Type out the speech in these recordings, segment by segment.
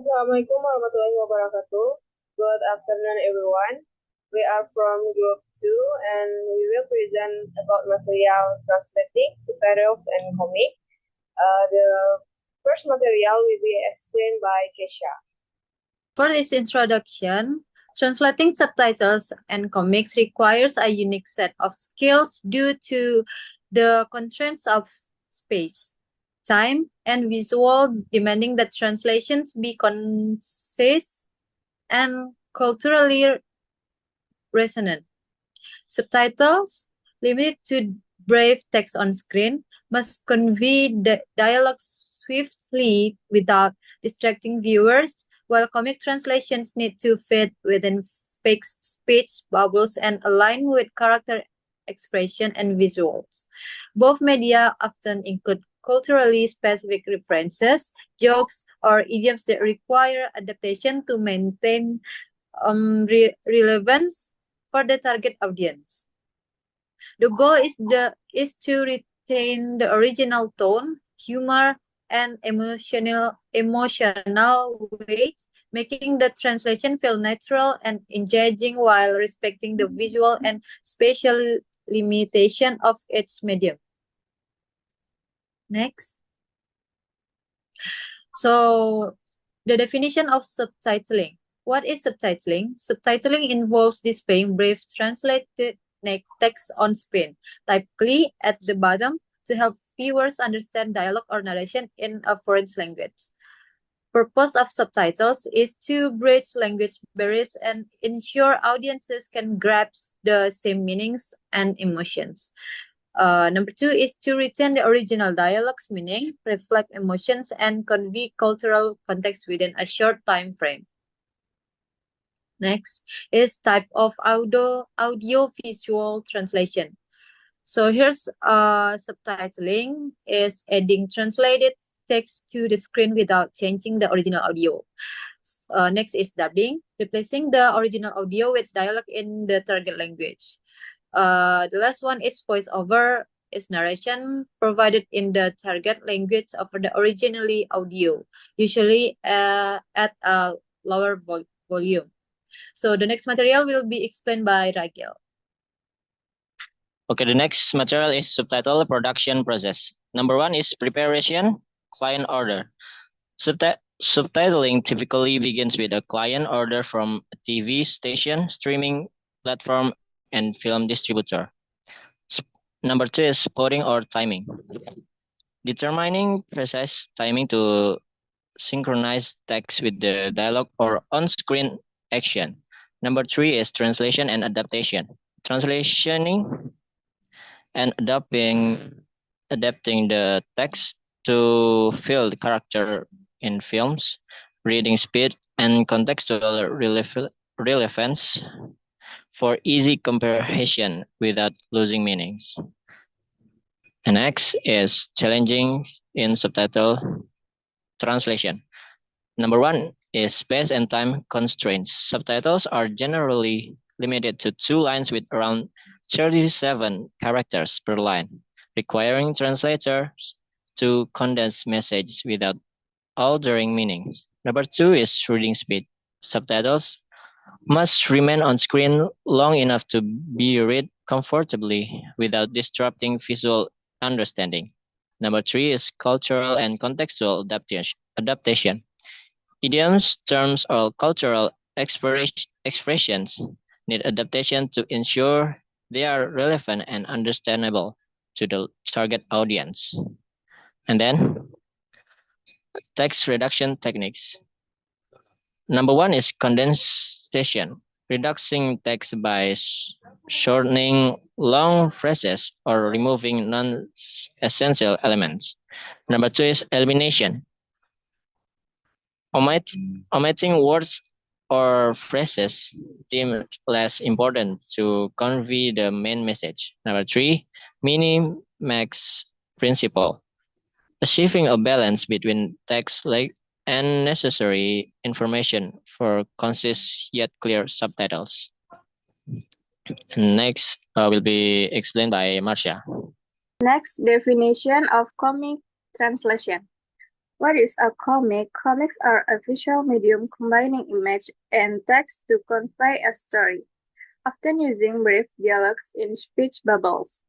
Assalamualaikum warahmatullahi wabarakatuh. Good afternoon, everyone. We are from Group 2 and we will present about material translating, subtitles, and comic. The first material will be explained by Kesha. For this introduction, translating subtitles and comics requires a unique set of skills due to the constraints of space, time, and visual, demanding that translations be concise and culturally resonant. Subtitles, limited to brief text on screen, must convey the dialogue swiftly without distracting viewers, while comic translations need to fit within fixed speech bubbles and align with character expression and visuals. Both media often include culturally specific references, jokes, or idioms that require adaptation to maintain relevance for the target audience. The goal is to retain the original tone, humor, and emotional weight, making the translation feel natural and engaging while respecting the visual and spatial limitation of its medium. Next. So, the definition of subtitling. What is subtitling? Subtitling involves displaying brief translated text on screen, typically at the bottom, to help viewers understand dialogue or narration in a foreign language. Purpose of subtitles is to bridge language barriers and ensure audiences can grasp the same meanings and emotions. Number two is to retain the original dialogue's meaning, reflect emotions, and convey cultural context within a short time frame. Next is type of audio-visual translation. So here's subtitling is adding translated text to the screen without changing the original audio. Next is dubbing, replacing the original audio with dialogue in the target language. The last one is voiceover, is narration provided in the target language of the originally audio, usually at a lower volume. So the next material will be explained by Ragil. Okay, the next material is subtitle production process. Number one is preparation, client order. Subtitling typically begins with a client order from a TV station, streaming platform, and film distributor. Number two is spotting or timing. Determining precise timing to synchronize text with the dialogue or on-screen action. Number three is translation and adaptation. Translationing and adapting the text to fill the character in films, reading speed, and contextual relevance for easy comprehension without losing meanings. And next is challenging in subtitle translation. Number one is space and time constraints. Subtitles are generally limited to 2 lines with around 37 characters per line, requiring translators to condense messages without altering meaning. Number two is reading speed. Subtitles must remain on screen long enough to be read comfortably without disrupting visual understanding. Number three is cultural and contextual adaptation. Idioms, terms, or cultural expressions need adaptation to ensure they are relevant and understandable to the target audience. And then, text reduction techniques. Number one is condensation, reducing text by shortening long phrases or removing non-essential elements. Number two is elimination, omitting words or phrases deemed less important to convey the main message. Number three, mini-max principle, achieving a balance between text and necessary information for concise yet clear subtitles. Next will be explained by Marcia. Next, definition of comic translation. What is a comic? Comics are a visual medium combining image and text to convey a story, often using brief dialogues in speech bubbles.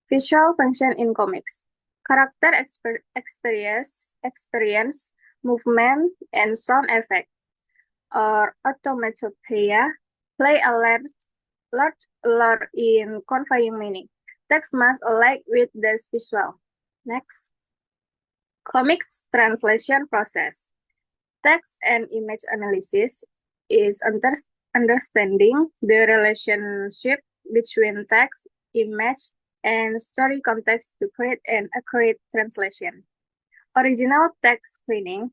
Visual function in comics. Character experience, movement, and sound effect, or automatopoeia, play a large role in conveying meaning. Text must align with the visual. Next, comics translation process. Text and image analysis is understanding the relationship between text, image, and story context to create an accurate translation. Original text cleaning.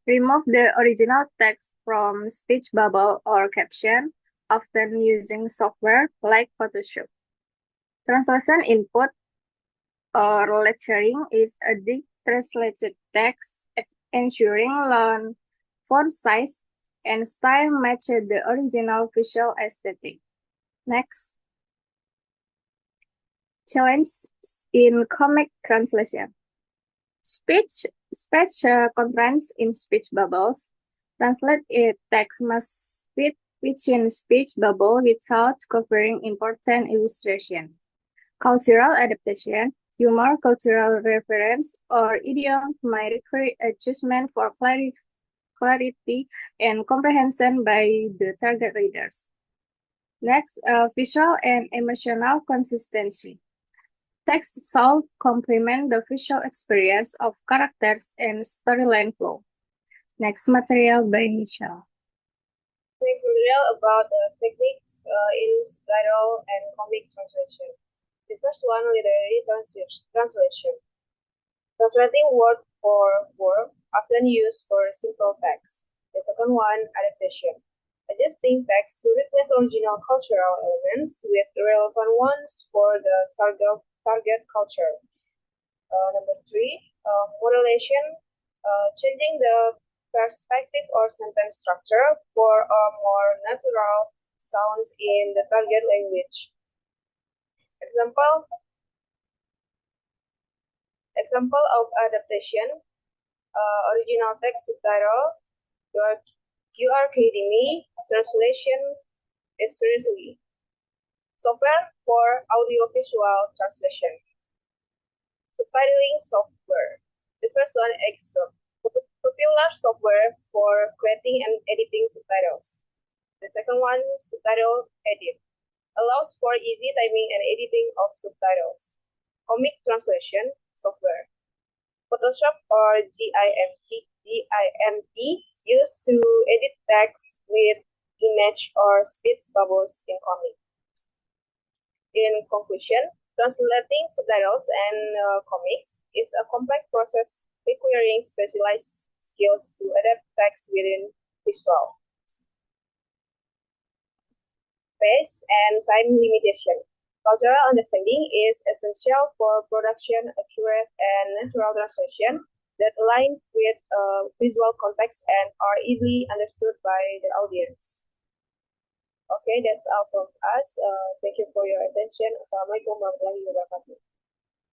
Remove the original text from speech bubble or caption, often using software like Photoshop. Translation input or lettering is a translated text, ensuring long font size and style match the original visual aesthetic. Next, challenge in comic translation. Speech constraints in speech bubbles. Translate a text must fit within speech bubble without covering important illustration. Cultural adaptation, humor, cultural reference, or idiom might require adjustment for clarity and comprehension by the target readers. Next, visual and emotional consistency. Text should complement the visual experience of characters and storyline flow. Next, material by Michelle. Next material about techniques in subtitle and comic translation. The first one, literary translation. Translating word for word, often used for simple text. The second one, adaptation. Adjusting text to replace original cultural elements with relevant ones for the target culture. Number three, modulation. Changing the perspective or sentence structure for a more natural sounds in the target language. Example of adaptation, original text subtitle, you are kidding me, translation is seriously. Software for audiovisual translation. Subtitling software. The first one, Excel. Popular software for creating and editing subtitles. The second one, Subtitle Edit. Allows for easy typing and editing of subtitles. Comic translation software. Photoshop or GIMP used to edit text with image or speech bubbles in comic. In conclusion, translating subtitles and comics is a complex process requiring specialized skills to adapt text within visual space and time limitation. Cultural understanding is essential for production accurate and natural translation that align with visual context and are easily understood by the audience. Okay, that's all from us. Thank you for your attention. Assalamualaikum warahmatullahi wabarakatuh.